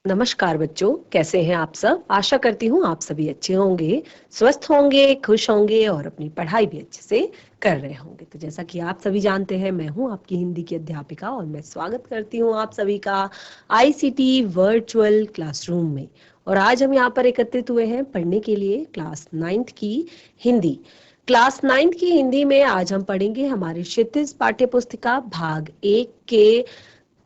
नमस्कार बच्चों, कैसे हैं आप सब। आशा करती हूँ आप सभी अच्छे होंगे, स्वस्थ होंगे, खुश होंगे और अपनी पढ़ाई भी अच्छे से कर रहे होंगे। तो जैसा कि आप सभी जानते हैं, मैं हूँ आपकी हिंदी की अध्यापिका और मैं स्वागत करती हूँ आप सभी का आईसीटी वर्चुअल क्लासरूम में। और आज हम यहाँ पर एकत्रित हुए हैं पढ़ने के लिए क्लास 9th की हिंदी। क्लास 9th की हिंदी में आज हम पढ़ेंगे हमारे क्षितिज पाठ्य पुस्तिका भाग 1 के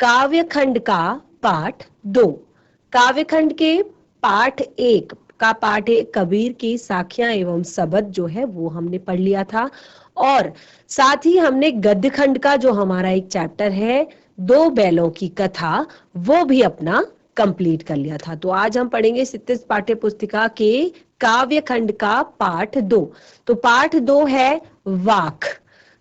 काव्य खंड का पाठ 2। काव्यखंड के पाठ 1 का पाठ एक कबीर की साखियां एवं सबद जो है वो हमने पढ़ लिया था। और साथ ही हमने गद्य खंड का जो हमारा एक चैप्टर है दो बैलों की कथा, वो भी अपना कंप्लीट कर लिया था। तो आज हम पढ़ेंगे क्षितिज पाठ्य पुस्तिका के काव्य खंड का पाठ 2। तो पाठ 2 है वाक।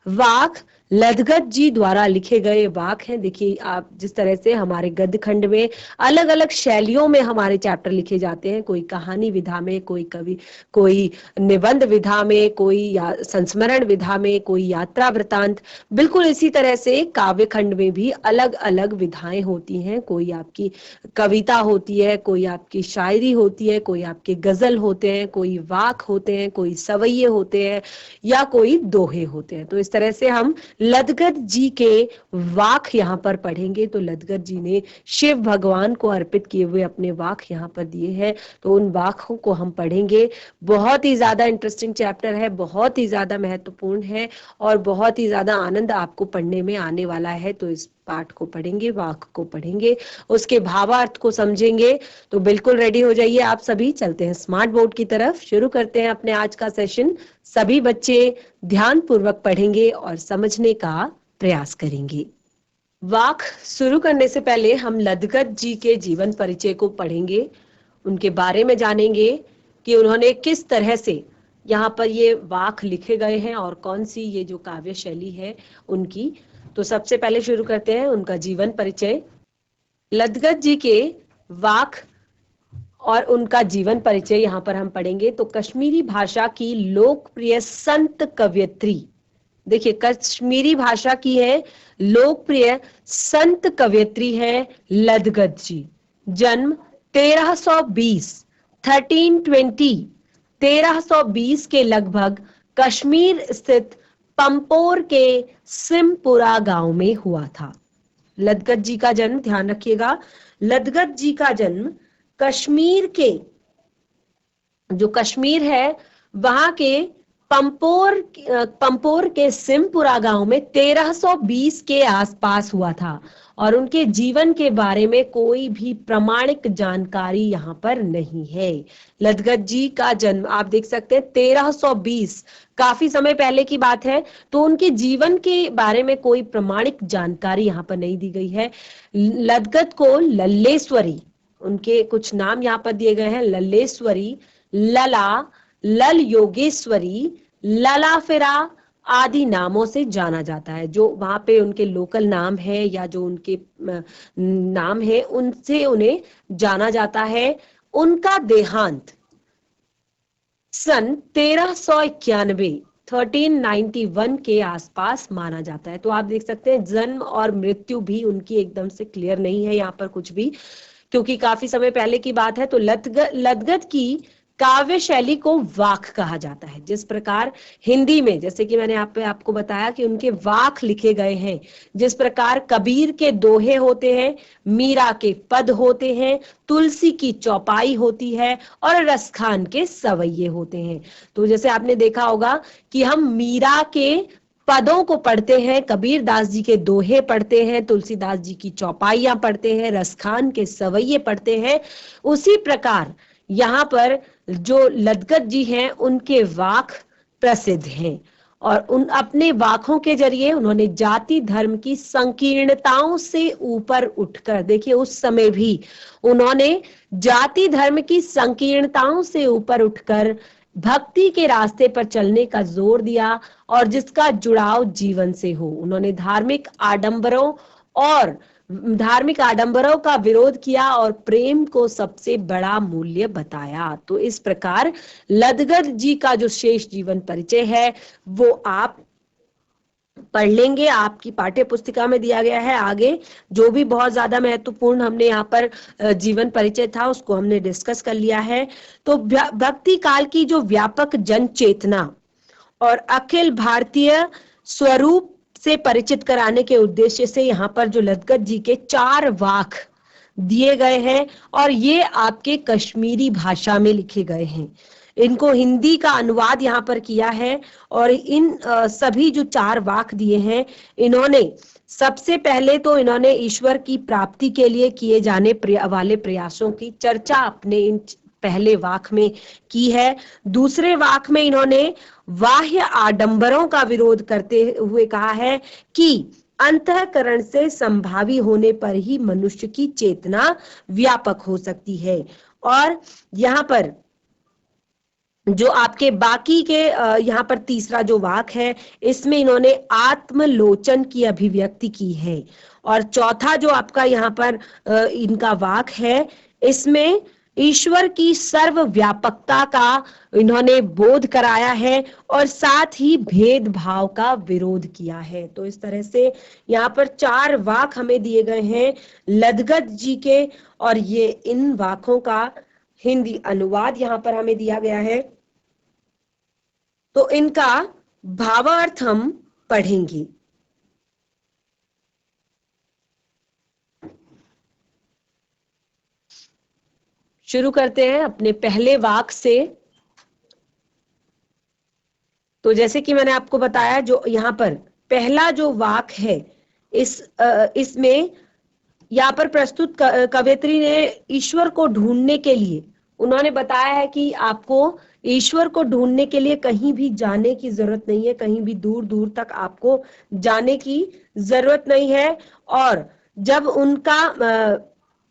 वाक लदगत जी द्वारा लिखे गए वाक हैं। देखिए, आप जिस तरह से हमारे गद्य खंड में अलग अलग शैलियों में हमारे चैप्टर लिखे जाते हैं, कोई कहानी विधा में, कोई निबंध विधा में, कोई संस्मरण विधा में, कोई यात्रा वृतांत। बिल्कुल इसी तरह से काव्य खंड में भी अलग अलग विधाएं होती हैं। कोई आपकी कविता होती है, कोई आपकी शायरी होती है, कोई आपके गजल होते हैं, कोई वाक होते हैं, कोई सवैये होते हैं या कोई दोहे होते हैं। तो इस तरह से हम लदगत जी के वाक यहाँ पर पढ़ेंगे। तो लदगत जी ने शिव भगवान को अर्पित किए हुए अपने वाक यहाँ पर दिए हैं, तो उन वाकों को हम पढ़ेंगे। बहुत ही ज्यादा इंटरेस्टिंग चैप्टर है, बहुत ही ज्यादा महत्वपूर्ण है और बहुत ही ज्यादा आनंद आपको पढ़ने में आने वाला है। तो इस पाठ को पढ़ेंगे, वाक को पढ़ेंगे, उसके भावार्थ को समझेंगे। तो बिल्कुल रेडी हो जाइए आप सभी, चलते हैं स्मार्ट बोर्ड की तरफ, शुरू करते हैं अपने आज का सेशन। सभी बच्चे ध्यान पूर्वक पढ़ेंगे और समझने का प्रयास करेंगे। वाक शुरू करने से पहले हम लदगत जी के जीवन परिचय को पढ़ेंगे, उनके बारे में जानेंगे कि उन्होंने किस तरह से यहाँ पर ये वाक लिखे गए हैं और कौन सी ये जो काव्य शैली है उनकी। तो सबसे पहले शुरू करते हैं उनका जीवन परिचय। लदगत जी के वाक और उनका जीवन परिचय यहाँ पर हम पढ़ेंगे। तो कश्मीरी भाषा की लोकप्रिय संत कवयित्री, देखिए कश्मीरी भाषा की है लोकप्रिय संत कवयित्री है लदगत जी। जन्म 1320 के लगभग कश्मीर स्थित पंपोर के सिमपुरा गांव में हुआ था। लदगत जी का जन्म, ध्यान रखिएगा, लदगत जी का जन्म कश्मीर के, जो कश्मीर है वहां के पंपोर के सिमपुरा गांव में 1320 के आसपास हुआ था। और उनके जीवन के बारे में कोई भी प्रामाणिक जानकारी यहाँ पर नहीं है। लदगत जी का जन्म आप देख सकते हैं 1320, काफी समय पहले की बात है। तो उनके जीवन के बारे में कोई प्रामाणिक जानकारी यहाँ पर नहीं दी गई है। लदगत को लल्लेश्वरी, उनके कुछ नाम यहाँ पर दिए गए हैं, लल्लेश्वरी, लला, लल योगेश्वरी, ललाफिरा आदि नामों से जाना जाता है। जो वहां पे उनके लोकल नाम है या जो उनके नाम है उनसे उन्हें जाना जाता है। उनका देहांत सन 1391 के आसपास माना जाता है। तो आप देख सकते हैं जन्म और मृत्यु भी उनकी एकदम से क्लियर नहीं है यहाँ पर कुछ भी, क्योंकि काफी समय पहले की बात है। तो लदगत की काव्य शैली को वाक कहा जाता है। जिस प्रकार हिंदी में, जैसे कि मैंने आपको बताया कि उनके वाक लिखे गए हैं, जिस प्रकार कबीर के दोहे होते हैं, मीरा के पद होते हैं, तुलसी की चौपाई होती है और रसखान के सवैये होते हैं। तो जैसे आपने देखा होगा कि हम मीरा के पदों को पढ़ते हैं, कबीर दास जी के दोहे पढ़ते हैं, तुलसीदास जी की चौपाइयां पढ़ते हैं, रसखान के सवैये पढ़ते हैं। उसी प्रकार यहाँ पर जो लदगत जी हैं उनके वाक प्रसिद्ध हैं और उन अपने वाकों के जरिए उन्होंने जाति धर्म की संकीर्णताओं से ऊपर उठकर, देखिए उस समय भी उन्होंने जाति धर्म की संकीर्णताओं से ऊपर उठकर भक्ति के रास्ते पर चलने का जोर दिया और जिसका जुड़ाव जीवन से हो। उन्होंने धार्मिक आडंबरों का विरोध किया और प्रेम को सबसे बड़ा मूल्य बताया। तो इस प्रकार लदगत जी का जो शेष जीवन परिचय है वो आप पढ़ लेंगे, आपकी पाठ्य पुस्तिका में दिया गया है। आगे जो भी बहुत ज्यादा महत्वपूर्ण हमने यहाँ पर जीवन परिचय था उसको हमने डिस्कस कर लिया है। तो भक्ति काल की जो व्यापक जन चेतना और अखिल भारतीय स्वरूप से परिचित कराने के उद्देश्य से यहाँ पर जो लदगत जी के 4 वाक दिए गए हैं और ये आपके कश्मीरी भाषा में लिखे गए हैं। इनको हिंदी का अनुवाद यहाँ पर किया है और इन सभी जो 4 वाक दिए हैं, इन्होंने सबसे पहले तो इन्होंने ईश्वर की प्राप्ति के लिए किए जाने वाले प्रयासों की चर्चा अपने इन पहले वाक में की है। दूसरे वाक में इन्होंने बाह्य आडंबरों का विरोध करते हुए कहा है कि अंतःकरण से संभावी होने पर ही मनुष्य की चेतना व्यापक हो सकती है। और यहाँ पर जो आपके बाकी के यहाँ पर तीसरा जो वाक है, इसमें इन्होंने आत्मलोचन की अभिव्यक्ति की है। और चौथा जो आपका यहाँ पर इनका वाक है, इसमें ईश्वर की सर्वव्यापकता का इन्होंने बोध कराया है और साथ ही भेदभाव का विरोध किया है। तो इस तरह से यहाँ पर 4 वाक हमें दिए गए हैं लदगत जी के, और ये इन वाकों का हिंदी अनुवाद यहाँ पर हमें दिया गया है। तो इनका भावार्थ हम पढ़ेंगे। शुरू करते हैं अपने पहले वाक से। तो जैसे कि मैंने आपको बताया, जो यहाँ पर पहला जो वाक है, इसमें यहाँ पर प्रस्तुत कवयित्री ने ईश्वर को ढूंढने के लिए उन्होंने बताया है कि आपको ईश्वर को ढूंढने के लिए कहीं भी जाने की जरूरत नहीं है, कहीं भी दूर दूर तक आपको जाने की जरूरत नहीं है। और जब उनका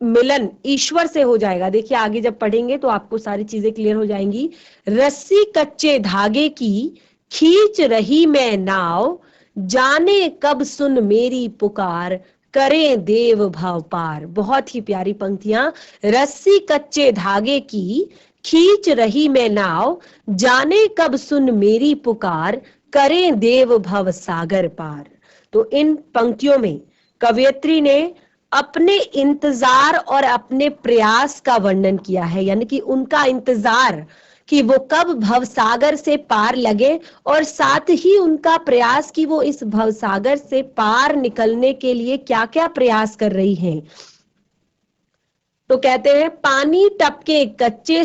मिलन ईश्वर से हो जाएगा, देखिए आगे जब पढ़ेंगे तो आपको सारी चीजें क्लियर हो जाएंगी। रस्सी कच्चे धागे की खींच रही मैं नाव, जाने कब सुन मेरी पुकार, करें देव भव पार। बहुत ही प्यारी पंक्तियां। रस्सी कच्चे धागे की खींच रही मैं नाव, जाने कब सुन मेरी पुकार, करें देव भव सागर पार। तो इन पंक्तियों में कवयित्री ने अपने इंतजार और अपने प्रयास का वर्णन किया है, यानी कि उनका इंतजार कि वो कब भवसागर से पार लगे, और साथ ही उनका प्रयास कि वो इस भवसागर से पार निकलने के लिए क्या क्या प्रयास कर रही हैं। तो कहते हैं, पानी टपके कच्चे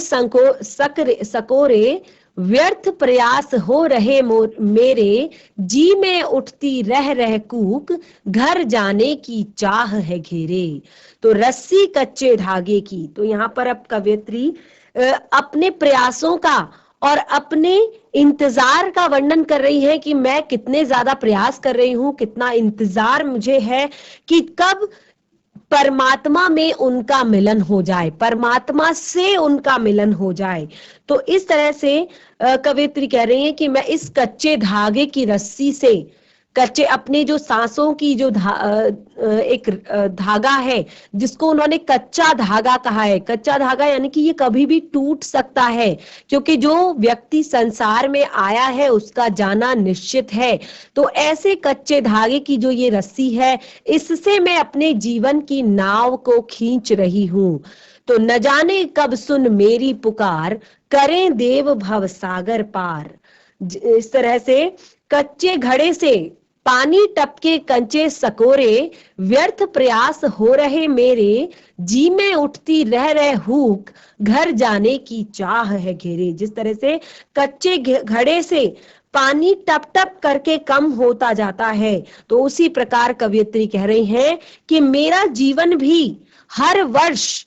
सकोरे, व्यर्थ प्रयास हो रहे मेरे, जी में उठती रह रह कूक, घर जाने की चाह है घेरे। तो रस्सी कच्चे धागे की, तो यहाँ पर अब कवयित्री अपने प्रयासों का और अपने इंतजार का वर्णन कर रही है कि मैं कितने ज्यादा प्रयास कर रही हूं, कितना इंतजार मुझे है कि कब परमात्मा में उनका मिलन हो जाए, परमात्मा से उनका मिलन हो जाए। तो इस तरह से कवयित्री कह रही है कि मैं इस कच्चे धागे की रस्सी से, कच्चे अपने जो सांसों की जो एक धागा है जिसको उन्होंने कच्चा धागा कहा है। कच्चा धागा यानी कि ये कभी भी टूट सकता है, क्योंकि जो व्यक्ति संसार में आया है उसका जाना निश्चित है। तो ऐसे कच्चे धागे की जो ये रस्सी है, इससे मैं अपने जीवन की नाव को खींच रही हूं। तो न जाने कब सुन मेरी पुकार, करें देव भव सागर पार। इस तरह से कच्चे घड़े से पानी टपके कंचे सकोरे, व्यर्थ प्रयास हो रहे मेरे, जी में उठती रह रहे हुक, घर जाने की चाह है घेरे। जिस तरह से कच्चे घड़े से पानी टप टप करके कम होता जाता है, तो उसी प्रकार कवयित्री कह रही हैं कि मेरा जीवन भी हर वर्ष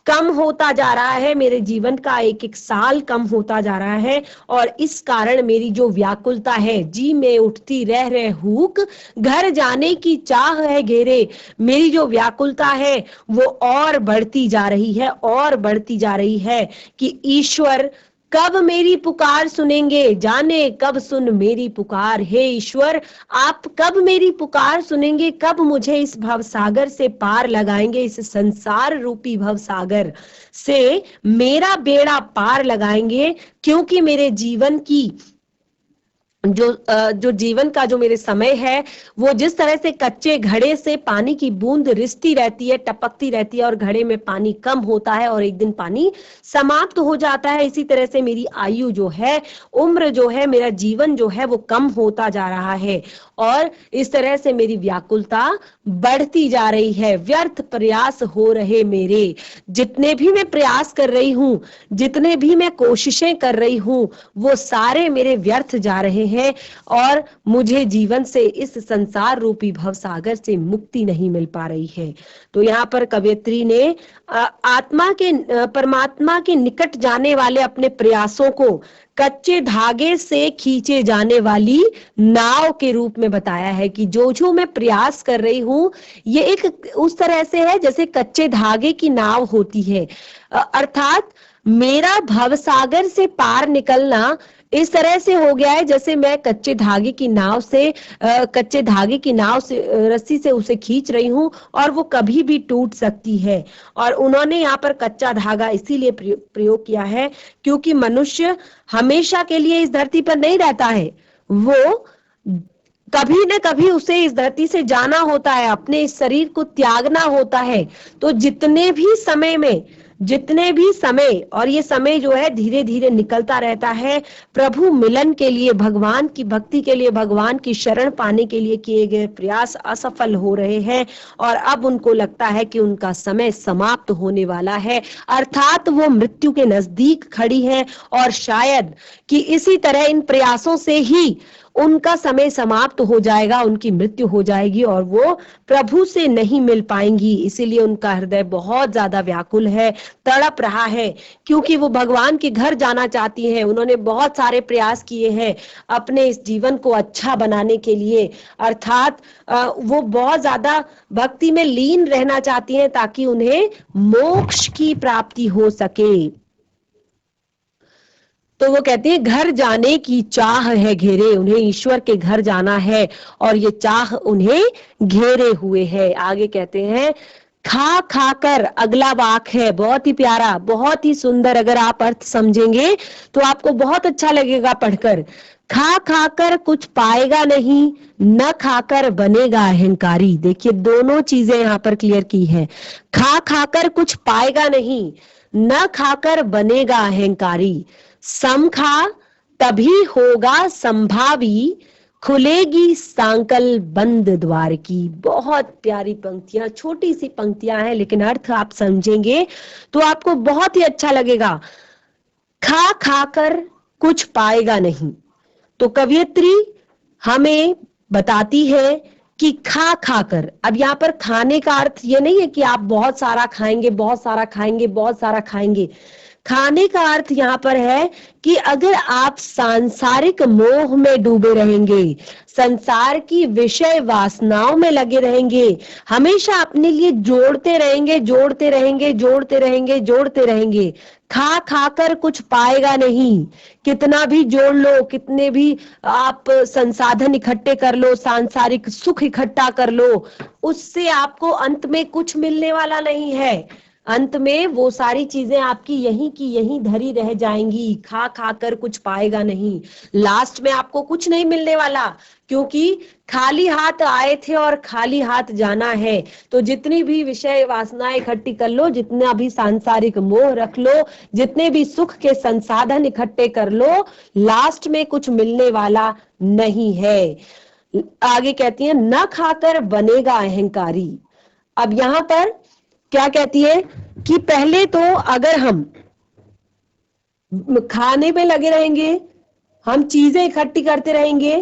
कम होता जा रहा है, मेरे जीवन का एक एक साल कम होता जा रहा है, और इस कारण मेरी जो व्याकुलता है, जी में उठती रह रहे हुक, घर जाने की चाह है घेरे। मेरी जो व्याकुलता है वो और बढ़ती जा रही है, और बढ़ती जा रही है कि ईश्वर कब मेरी पुकार सुनेंगे, जाने कब सुन मेरी पुकार। हे ईश्वर, आप कब मेरी पुकार सुनेंगे, कब मुझे इस भवसागर से पार लगाएंगे, इस संसार रूपी भवसागर से मेरा बेड़ा पार लगाएंगे, क्योंकि मेरे जीवन की जो जीवन का जो मेरे समय है, वो जिस तरह से कच्चे घड़े से पानी की बूंद रिसती रहती है, टपकती रहती है और घड़े में पानी कम होता है और एक दिन पानी समाप्त हो जाता है, इसी तरह से मेरी आयु जो है, उम्र जो है, मेरा जीवन जो है वो कम होता जा रहा है और इस तरह से मेरी व्याकुलता बढ़ती जा रही है। व्यर्थ प्रयास हो रहे मेरे, जितने भी मैं प्रयास कर रही हूं, जितने भी मैं कोशिशें कर रही हूं, वो सारे मेरे व्यर्थ जा रहे हैं और मुझे जीवन से, इस संसार रूपी भवसागर से मुक्ति नहीं मिल पा रही है। तो यहाँ पर कवयित्री ने आत्मा के, परमात्मा के निकट जाने वाले अपने प्रयासों को कच्चे धागे से खींचे जाने वाली नाव के रूप में बताया है कि जो जो मैं प्रयास कर रही हूं, ये एक उस तरह से है जैसे कच्चे धागे की नाव होती है। अर्थात मेरा भवसागर से पार निकलना इस तरह से हो गया है जैसे मैं कच्चे धागे की नाव से, कच्चे धागे की नाव से, रस्सी से उसे खींच रही हूं और वो कभी भी टूट सकती है। और उन्होंने यहाँ पर कच्चा धागा इसीलिए प्रयोग किया है क्योंकि मनुष्य हमेशा के लिए इस धरती पर नहीं रहता है, वो कभी न कभी उसे इस धरती से जाना होता है, अपने इस शरीर को त्यागना होता है। तो जितने भी समय और ये समय जो है धीरे धीरे निकलता रहता है, प्रभु मिलन के लिए, भगवान की भक्ति के लिए, भगवान की शरण पाने के लिए किए गए प्रयास असफल हो रहे हैं और अब उनको लगता है कि उनका समय समाप्त होने वाला है, अर्थात वो मृत्यु के नजदीक खड़ी है और शायद कि इसी तरह इन प्रयासों से ही उनका समय समाप्त हो जाएगा, उनकी मृत्यु हो जाएगी और वो प्रभु से नहीं मिल पाएंगी। इसीलिए उनका हृदय बहुत ज्यादा व्याकुल है, तड़प रहा है, क्योंकि वो भगवान के घर जाना चाहती हैं। उन्होंने बहुत सारे प्रयास किए हैं अपने इस जीवन को अच्छा बनाने के लिए, अर्थात वो बहुत ज्यादा भक्ति में लीन रहना चाहती हैं ताकि उन्हें मोक्ष की प्राप्ति हो सके। तो वो कहती है घर जाने की चाह है घेरे, उन्हें ईश्वर के घर जाना है और ये चाह उन्हें घेरे हुए है। आगे कहते हैं खा खा कर, अगला वाक है बहुत ही प्यारा, बहुत ही सुंदर, अगर आप अर्थ समझेंगे तो आपको बहुत अच्छा लगेगा पढ़कर। खा खाकर कुछ पाएगा नहीं, न खाकर बनेगा अहंकारी। देखिए दोनों चीजें यहाँ पर क्लियर की है। खा खाकर कुछ पाएगा नहीं, न खाकर बनेगा अहंकारी। सम खा तभी होगा संभावी, खुलेगी सांकल बंद द्वार की। बहुत प्यारी पंक्तियां, छोटी सी पंक्तियां हैं लेकिन अर्थ आप समझेंगे तो आपको बहुत ही अच्छा लगेगा। खा खाकर कुछ पाएगा नहीं, तो कवयित्री हमें बताती है कि खा खाकर, अब यहाँ पर खाने का अर्थ ये नहीं है कि आप बहुत सारा खाएंगे, बहुत सारा खाएंगे, बहुत सारा खाएंगे। खाने का अर्थ यहाँ पर है कि अगर आप सांसारिक मोह में डूबे रहेंगे, संसार की विषय वासनाओं में लगे रहेंगे, हमेशा अपने लिए जोड़ते रहेंगे, जोड़ते रहेंगे, जोड़ते रहेंगे, जोड़ते रहेंगे, खा खाकर कुछ पाएगा नहीं। कितना भी जोड़ लो, कितने भी आप संसाधन इकट्ठे कर लो, सांसारिक सुख इकट्ठा कर लो, उससे आपको अंत में कुछ मिलने वाला नहीं है। अंत में वो सारी चीजें आपकी यहीं की यहीं धरी रह जाएंगी। खा खाकर कुछ पाएगा नहीं, लास्ट में आपको कुछ नहीं मिलने वाला, क्योंकि खाली हाथ आए थे और खाली हाथ जाना है। तो जितनी भी विषय वासनाएं इकट्ठी कर लो, जितना भी सांसारिक मोह रख लो, जितने भी सुख के संसाधन इकट्ठे कर लो, लास्ट में कुछ मिलने वाला नहीं है। आगे कहती है न खाकर बनेगा अहंकारी। अब यहां पर क्या कहती है कि पहले तो अगर हम खाने में लगे रहेंगे, हम चीजें इकट्ठी करते रहेंगे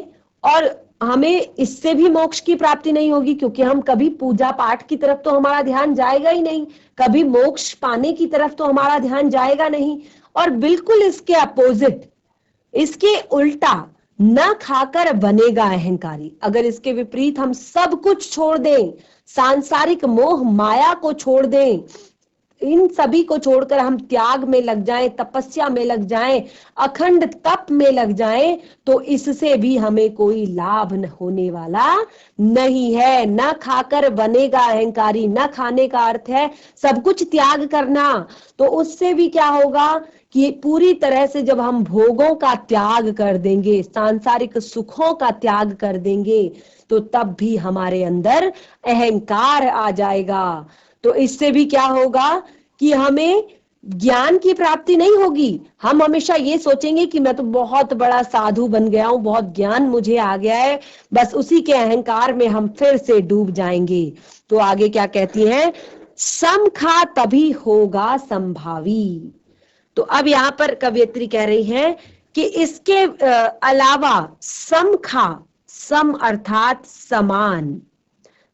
और हमें इससे भी मोक्ष की प्राप्ति नहीं होगी, क्योंकि हम कभी पूजा पाठ की तरफ तो हमारा ध्यान जाएगा ही नहीं, कभी मोक्ष पाने की तरफ तो हमारा ध्यान जाएगा नहीं। और बिल्कुल इसके अपोजिट, इसके उल्टा, न खाकर बनेगा अहंकारी। अगर इसके विपरीत हम सब कुछ छोड़ दें, सांसारिक मोह माया को छोड़ दें, इन सभी को छोड़कर हम त्याग में लग जाएं, तपस्या में लग जाएं, अखंड तप में लग जाएं, तो इससे भी हमें कोई लाभ होने वाला नहीं है। न खाकर बनेगा अहंकारी, न खाने का अर्थ है सब कुछ त्याग करना। तो उससे भी क्या होगा कि पूरी तरह से जब हम भोगों का त्याग कर देंगे, सांसारिक सुखों का त्याग कर देंगे, तो तब भी हमारे अंदर अहंकार आ जाएगा। तो इससे भी क्या होगा कि हमें ज्ञान की प्राप्ति नहीं होगी। हम हमेशा ये सोचेंगे कि मैं तो बहुत बड़ा साधु बन गया हूं, बहुत ज्ञान मुझे आ गया है, बस उसी के अहंकार में हम फिर से डूब जाएंगे। तो आगे क्या कहती हैं, समखा तभी होगा संभावी। तो अब यहाँ पर कवयित्री कह रही है कि इसके अलावा समखा, सम अर्थात समान,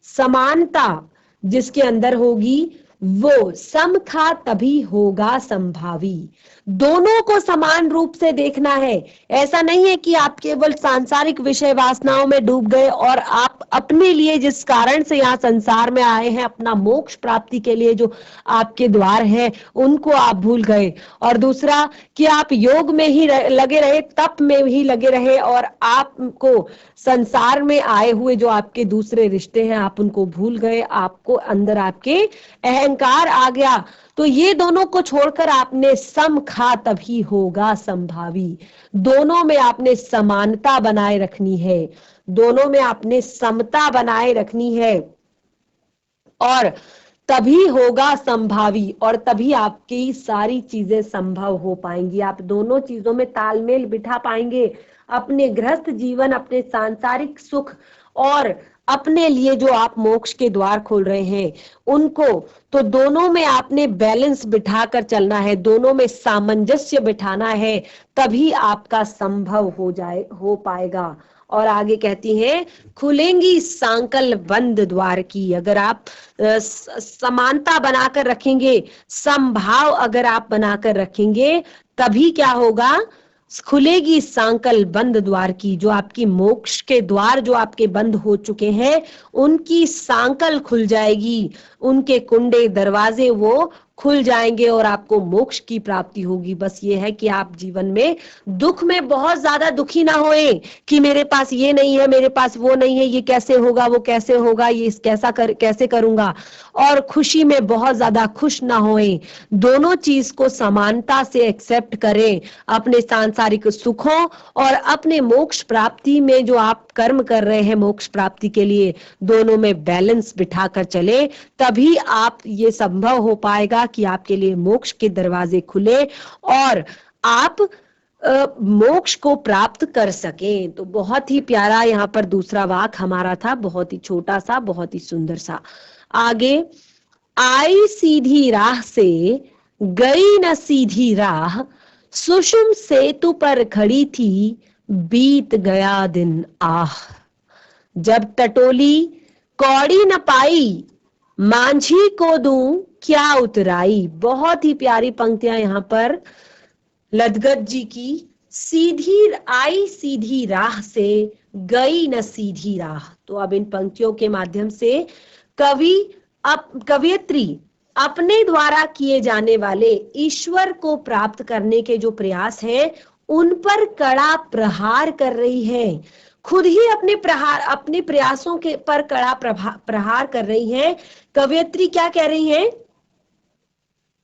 समानता जिसके अंदर होगी वो समखा तभी होगा संभावी। दोनों को समान रूप से देखना है। ऐसा नहीं है कि आप केवल सांसारिक विषय वासनाओं में डूब गए और आप अपने लिए जिस कारण से यहाँ संसार में आए हैं, अपना मोक्ष प्राप्ति के लिए जो आपके द्वार हैं, उनको आप भूल गए। और दूसरा कि आप योग में ही लगे रहे, तप में ही लगे रहे, और आपको संसार में आए हुए जो आपके दूसरे रिश्ते हैं आप उनको भूल गए, आपको अंदर आपके अहंकार आ गया। तो ये दोनों को छोड़कर आपने समखा तभी होगा संभावी। दोनों में आपने समानता बनाए रखनी है, दोनों में आपने समता बनाए रखनी है, और तभी होगा संभावी, और तभी आपकी सारी चीजें संभव हो पाएंगी। आप दोनों चीजों में तालमेल बिठा पाएंगे, अपने गृहस्थ जीवन, अपने सांसारिक सुख और अपने लिए जो आप मोक्ष के द्वार खोल रहे हैं उनको। तो दोनों में आपने बैलेंस बिठाकर चलना है, दोनों में सामंजस्य बिठाना है, तभी आपका संभव हो पाएगा। और आगे कहती हैं, खुलेंगी सांकल बंद द्वार की। अगर आप समानता बनाकर रखेंगे, समभाव अगर आप बनाकर रखेंगे, तभी क्या होगा, खुलेगी सांकल बंद द्वार की। जो आपकी मोक्ष के द्वार जो आपके बंद हो चुके हैं उनकी सांकल खुल जाएगी, उनके कुंडे दरवाजे वो खुल जाएंगे और आपको मोक्ष की प्राप्ति होगी। बस ये है कि आप जीवन में दुख में बहुत ज्यादा दुखी ना होए कि मेरे पास ये नहीं है, मेरे पास वो नहीं है, ये कैसे होगा, वो कैसे होगा, ये कैसे करूंगा, और खुशी में बहुत ज्यादा खुश ना होए। दोनों चीज को समानता से एक्सेप्ट करें, अपने सांसारिक सुखों और अपने मोक्ष प्राप्ति में जो आप कर्म कर रहे हैं मोक्ष प्राप्ति के लिए, दोनों में बैलेंस बिठाकर चले, तभी आप ये संभव हो पाएगा कि आपके लिए मोक्ष के दरवाजे खुले और आप मोक्ष को प्राप्त कर सकें। तो बहुत ही प्यारा यहाँ पर दूसरा वाक हमारा था, बहुत ही छोटा सा, बहुत ही सुंदर सा। आगे, आई सीधी राह से गई न सीधी राह, सुषुम सेतु पर खड़ी थी बीत गया दिन आह। जब टटोली कौड़ी न पाई, मांझी को दूं क्या उतराई। बहुत ही प्यारी पंक्तियां यहाँ पर लदगत जी की। सीधी आई सीधी राह से गई न सीधी राह। तो अब इन पंक्तियों के माध्यम से कवियत्री अपने द्वारा किए जाने वाले ईश्वर को प्राप्त करने के जो प्रयास हैं उन पर कड़ा प्रहार कर रही है। खुद ही अपने प्रयासों के पर कड़ा प्रहार कर रही है। कवियत्री क्या कह रही है,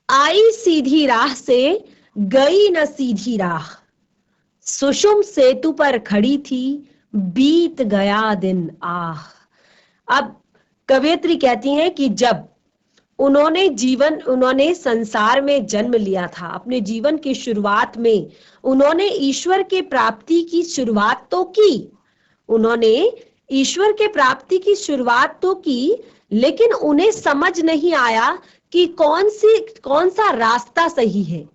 आई सीधी राह से गई न सीधी राह, सुषुम सेतु पर खड़ी थी बीत गया दिन आह। अब कवियत्री कहती हैं कि जब उन्होंने संसार में जन्म लिया था, अपने जीवन की शुरुआत में उन्होंने ईश्वर के प्राप्ति की शुरुआत तो की, उन्होंने ईश्वर के प्राप्ति की शुरुआत तो की, लेकिन उन्हें समझ नहीं आया कि कौन सा रास्ता सही है।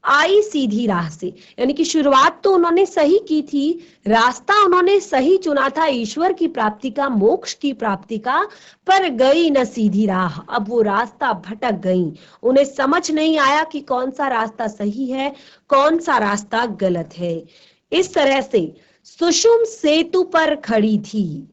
आई सीधी राह से, यानी कि शुरुआत तो उन्होंने सही की थी, रास्ता उन्होंने सही चुना था ईश्वर की प्राप्ति का, मोक्ष की प्राप्ति का, पर गई न सीधी राह। अब वो रास्ता भटक गई, उन्हें समझ नहीं आया कि कौन सा रास्ता सही है, कौन सा रास्ता गलत है। इस तरह से सुषुम सेतु पर खड़ी थी,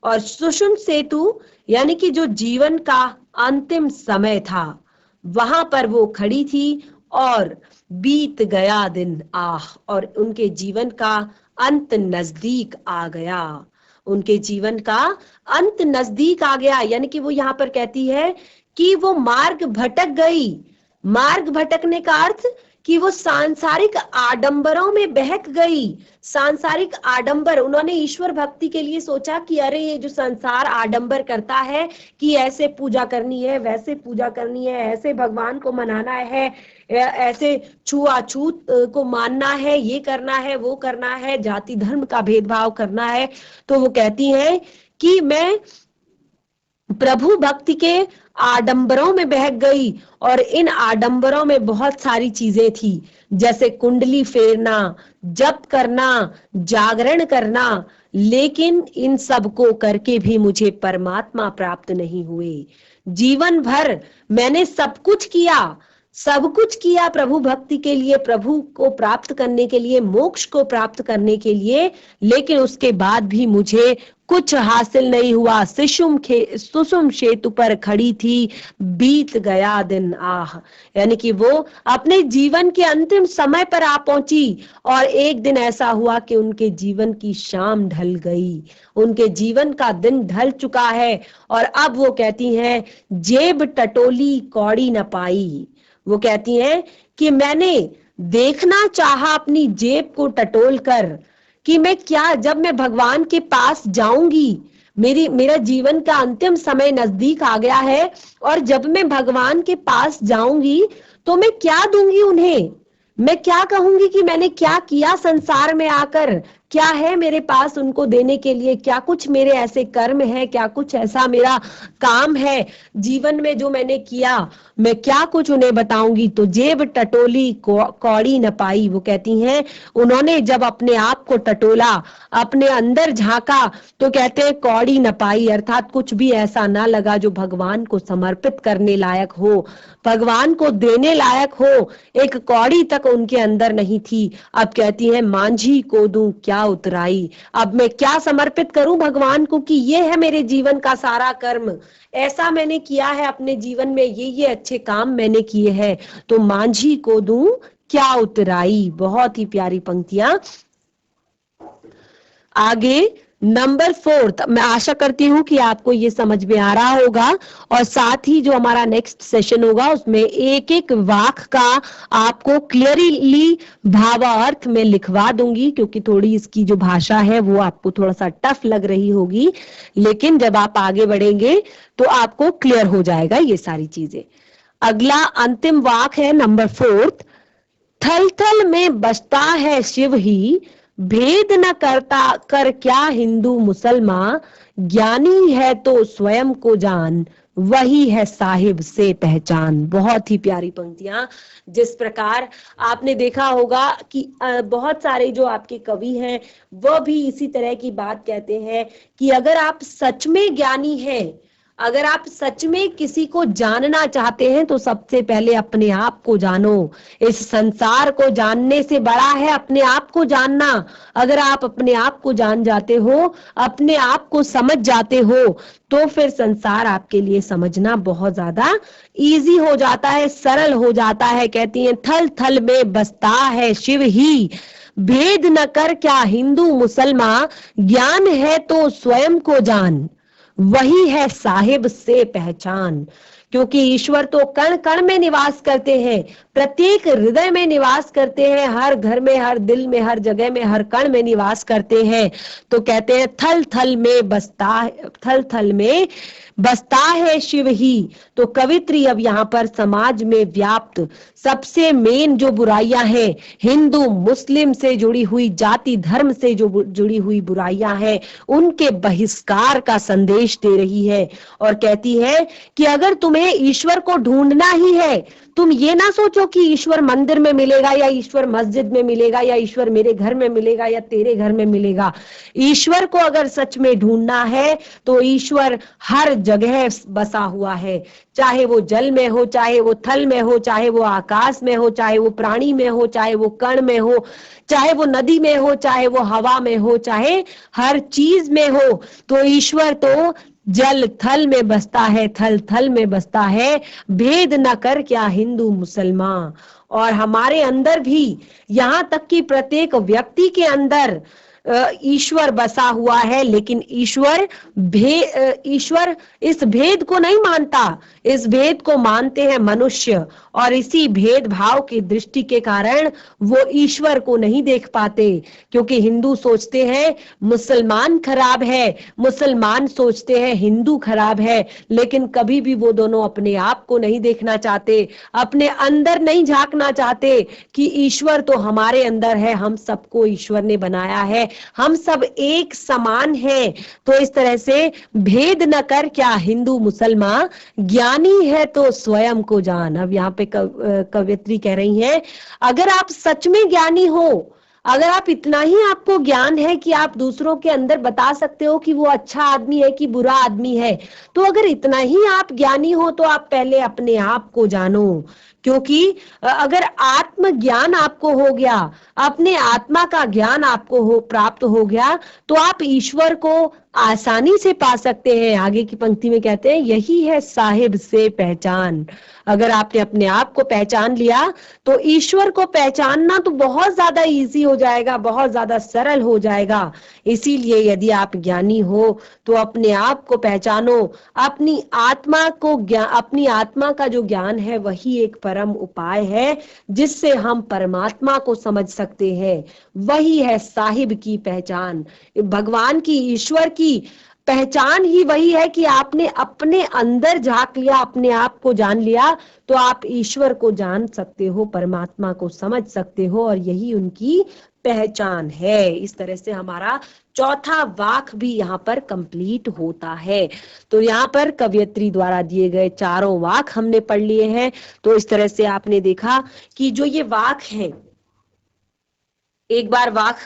और सुषुम सेतु यानी कि जो जीवन का अंतिम समय था वहां पर वो खड़ी थी, और बीत गया दिन आह, और उनके जीवन का अंत नजदीक आ गया, उनके जीवन का अंत नजदीक आ गया। यानी कि वो यहाँ पर कहती है कि वो मार्ग भटक गई। मार्ग भटकने का अर्थ कि वो सांसारिक आडंबरों में बहक गई। सांसारिक आडंबर, उन्होंने ईश्वर भक्ति के लिए सोचा कि अरे ये जो संसार आडंबर करता है कि ऐसे पूजा करनी है, वैसे पूजा करनी है, ऐसे भगवान को मनाना है, ऐसे छुआछूत को मानना है, ये करना है, वो करना है, जाति धर्म का भेदभाव करना है। तो वो कहती हैं कि मैं प्रभु भक्ति के आडंबरों में बहक गई, और इन आडंबरों में बहुत सारी चीजें थी, जैसे कुंडली फेरना, जप करना, जागरण करना, लेकिन इन सब को करके भी मुझे परमात्मा प्राप्त नहीं हुए। जीवन भर मैंने सब कुछ किया प्रभु भक्ति के लिए, प्रभु को प्राप्त करने के लिए, मोक्ष को प्राप्त करने के लिए, लेकिन उसके बाद भी मुझे कुछ हासिल नहीं हुआ। सुषुम सेतु पर खड़ी थी, बीत गया दिन आह। यानी कि वो अपने जीवन के अंतिम समय पर आ पहुंची, और एक दिन ऐसा हुआ कि उनके जीवन की शाम ढल गई, उनके जीवन का दिन ढल चुका है। और अब वो कहती हैं, जेब टटोली कौड़ी न पाई। वो कहती हैं कि मैंने देखना चाहा अपनी जेब को टटोल कर कि मैं क्या, जब मैं भगवान के पास जाऊंगी, मेरा जीवन का अंतिम समय नजदीक आ गया है, और जब मैं भगवान के पास जाऊंगी तो मैं क्या दूंगी उन्हें, मैं क्या कहूंगी कि मैंने क्या किया संसार में आकर, क्या है मेरे पास उनको देने के लिए, क्या कुछ मेरे ऐसे कर्म है, क्या कुछ ऐसा मेरा काम है जीवन में जो मैंने किया, मैं क्या कुछ उन्हें बताऊंगी। तो जेब टटोली कौड़ी न पाई। वो कहती हैं, उन्होंने जब अपने आप को टटोला, अपने अंदर झांका, तो कहते हैं कौड़ी न पाई, अर्थात कुछ भी ऐसा ना लगा जो भगवान को समर्पित करने लायक हो, भगवान को देने लायक हो। एक कौड़ी तक उनके अंदर नहीं थी। अब कहती है, मांझी को दूं क्या उतराई, अब मैं क्या समर्पित करूं भगवान को कि ये है मेरे जीवन का सारा कर्म, ऐसा मैंने किया है अपने जीवन में, ये अच्छे काम मैंने किए हैं, तो मांझी को दूं क्या उतराई। बहुत ही प्यारी पंक्तियां। आगे नंबर 4, मैं आशा करती हूं कि आपको ये समझ में आ रहा होगा, और साथ ही जो हमारा नेक्स्ट सेशन होगा उसमें एक एक वाक्य का आपको क्लियरली भावार्थ में लिखवा दूंगी, क्योंकि थोड़ी इसकी जो भाषा है वो आपको थोड़ा सा टफ लग रही होगी, लेकिन जब आप आगे बढ़ेंगे तो आपको क्लियर हो जाएगा ये सारी चीजें। अगला अंतिम वाक्य है नंबर 4, थल थल में बसता है शिव ही, भेद न करता कर क्या हिंदू मुसलमान, ज्ञानी है तो स्वयं को जान, वही है साहिब से पहचान। बहुत ही प्यारी पंक्तियां। जिस प्रकार आपने देखा होगा कि बहुत सारे जो आपके कवि हैं वह भी इसी तरह की बात कहते हैं कि अगर आप सच में ज्ञानी हैं, अगर आप सच में किसी को जानना चाहते हैं तो सबसे पहले अपने आप को जानो। इस संसार को जानने से बड़ा है अपने आप को जानना। अगर आप अपने आप को जान जाते हो, अपने आप को समझ जाते हो, तो फिर संसार आपके लिए समझना बहुत ज्यादा इजी हो जाता है, सरल हो जाता है। कहती हैं, थल थल में बसता है शिव ही, भेद न कर क्या हिंदू मुसलमान, ज्ञान है तो स्वयं को जान, वही है साहिब से पहचान। क्योंकि ईश्वर तो कण कण में निवास करते हैं, प्रत्येक हृदय में निवास करते हैं, हर घर में, हर दिल में, हर जगह में, हर कण में निवास करते हैं। तो कहते हैं थल थल में बसता है शिव ही। तो कवित्री अब यहाँ पर समाज में व्याप्त सबसे मेन जो बुराइयां हैं, हिंदू मुस्लिम से जुड़ी हुई, जाति धर्म से जो जुड़ी हुई बुराइयां हैं, उनके बहिष्कार का संदेश दे रही है। और कहती है कि अगर तुम्हें ईश्वर को ढूंढना ही है, तुम ये ना सोचो कि ईश्वर मंदिर में मिलेगा, या ईश्वर मस्जिद में मिलेगा, या ईश्वर मेरे घर में मिलेगा, या तेरे घर में मिलेगा। ईश्वर को अगर सच में ढूंढना है तो ईश्वर हर जगह बसा हुआ है, चाहे वो जल में हो, चाहे वो थल में हो, चाहे वो आकाश में हो, चाहे वो प्राणी में हो, चाहे वो कण में हो, चाहे वो नदी में हो, चाहे वो हवा में हो, चाहे हर चीज में हो। तो ईश्वर तो जल थल में बसता है, थल थल में बसता है, भेद न कर क्या हिंदू मुसलमान। और हमारे अंदर भी, यहाँ तक कि प्रत्येक व्यक्ति के अंदर ईश्वर बसा हुआ है, लेकिन ईश्वर इस भेद को नहीं मानता, इस भेद को मानते हैं मनुष्य, और इसी भेदभाव की दृष्टि के कारण वो ईश्वर को नहीं देख पाते। क्योंकि हिंदू सोचते हैं मुसलमान खराब है, मुसलमान सोचते हैं हिंदू खराब है, लेकिन कभी भी वो दोनों अपने आप को नहीं देखना चाहते, अपने अंदर नहीं झांकना चाहते कि ईश्वर तो हमारे अंदर है, हम सबको ईश्वर ने बनाया है, हम सब एक समान हैं। तो इस तरह से भेद न कर क्या हिंदू मुसलमान, ज्ञानी है तो स्वयं को जान। अब यहाँ पे कवयित्री कह रही हैं, अगर आप सच में ज्ञानी हो, अगर आप इतना ही आपको ज्ञान है कि आप दूसरों के अंदर बता सकते हो कि वो अच्छा आदमी है कि बुरा आदमी है, तो अगर इतना ही आप ज्ञानी हो तो आप पहले अपने आप को जानो। क्योंकि अगर आत्मज्ञान आपको हो गया, अपने आत्मा का ज्ञान आपको प्राप्त हो गया, तो आप ईश्वर को आसानी से पा सकते हैं। आगे की पंक्ति में कहते हैं, यही है साहिब से पहचान। अगर आपने अपने आप को पहचान लिया तो ईश्वर को पहचानना तो बहुत ज्यादा इजी हो जाएगा, बहुत ज्यादा सरल हो जाएगा। इसीलिए यदि आप ज्ञानी हो तो अपने आप को पहचानो, अपनी आत्मा को अपनी आत्मा का जो ज्ञान है वही एक परम उपाय है जिससे हम परमात्मा को समझ सकते हैं। वही है साहिब की पहचान। भगवान की, ईश्वर की पहचान ही वही है कि आपने अपने अंदर झांक लिया, अपने आप को जान लिया, तो आप ईश्वर को जान सकते हो, परमात्मा को समझ सकते हो, और यही उनकी पहचान है। इस तरह से हमारा चौथा वाक भी यहाँ पर कंप्लीट होता है। तो यहाँ पर कवयित्री द्वारा दिए गए चारों वाक हमने पढ़ लिए हैं। तो इस तरह से आपने देखा कि जो ये वाक हैं, एक बार वाक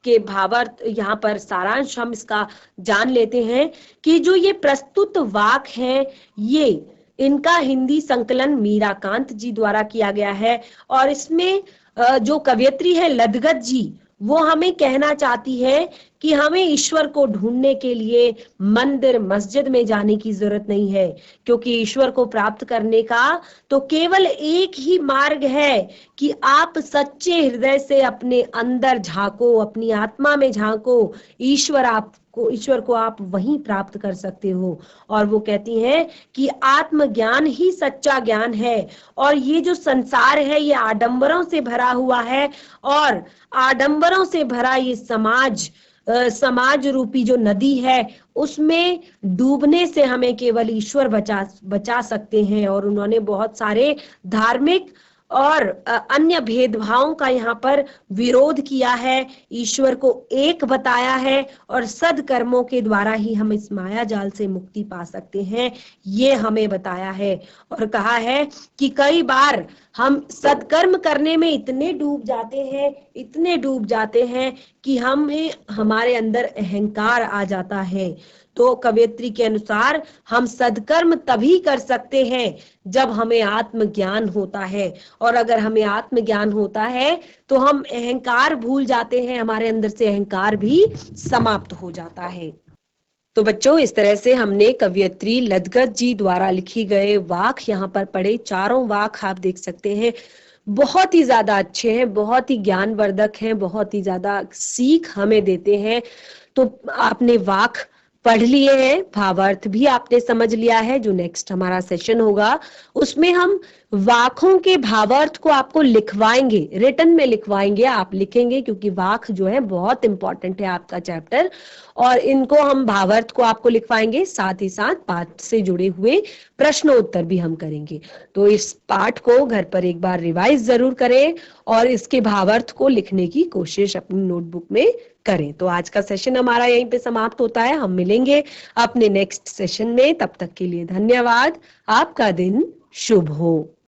के भावार्थ, यहाँ पर सारांश हम इसका जान लेते हैं कि जो ये प्रस्तुत वाक है, ये इनका हिंदी संकलन मीराकांत जी द्वारा किया गया है, और इसमें जो कवयित्री है लदगत जी, वो हमें कहना चाहती है कि हमें ईश्वर को ढूंढने के लिए मंदिर मस्जिद में जाने की जरूरत नहीं है, क्योंकि ईश्वर को प्राप्त करने का तो केवल एक ही मार्ग है कि आप सच्चे हृदय से अपने अंदर झांको, अपनी आत्मा में झांको। ईश्वर को आप वहीं प्राप्त कर सकते हो। और वो कहती हैं कि आत्मज्ञान ही सच्चा ज्ञान है, और ये जो संसार है ये आडंबरों से भरा हुआ है, और आडंबरों से भरा ये समाज रूपी जो नदी है, उसमें डूबने से हमें केवल ईश्वर बचा सकते हैं। और उन्होंने बहुत सारे धार्मिक और अन्य भेदभावों का यहाँ पर विरोध किया है, ईश्वर को एक बताया है, और सदकर्मों के द्वारा ही हम इस माया जाल से मुक्ति पा सकते हैं, ये हमें बताया है। और कहा है कि कई बार हम सत्कर्म करने में इतने डूब जाते हैं कि हमारे अन्दर अहंकार आ जाता है। तो कवयित्री के अनुसार हम सदकर्म तभी कर सकते हैं जब हमें आत्मज्ञान होता है, और अगर हमें आत्मज्ञान होता है तो हम अहंकार भूल जाते हैं, हमारे अंदर से अहंकार भी समाप्त हो जाता है। तो बच्चों, इस तरह से हमने कवयित्री लदगत जी द्वारा लिखी गए वाक यहाँ पर पढ़े। चारों वाक आप देख सकते हैं, बहुत ही ज्यादा अच्छे हैं, बहुत ही ज्ञानवर्धक हैं, बहुत ही ज्यादा सीख हमें देते हैं। तो आपने वाक पढ़ लिए हैं, भावार्थ भी आपने समझ लिया है। जो नेक्स्ट हमारा सेशन होगा उसमें हम वाकों के भावार्थ को आपको लिखवाएंगे, रिटन में लिखवाएंगे, आप लिखेंगे, क्योंकि वाक जो है बहुत इंपॉर्टेंट है आपका चैप्टर, और इनको हम भावार्थ को आपको लिखवाएंगे, साथ ही साथ पाठ से जुड़े हुए प्रश्नोत्तर भी हम करेंगे। तो इस पाठ को घर पर एक बार रिवाइज जरूर करें और इसके भावार्थ को लिखने की कोशिश अपनी नोटबुक में करें। तो आज का सेशन हमारा यहीं पे समाप्त होता है। हम मिलेंगे अपने नेक्स्ट सेशन में, तब तक के लिए धन्यवाद। आपका दिन शुभ हो।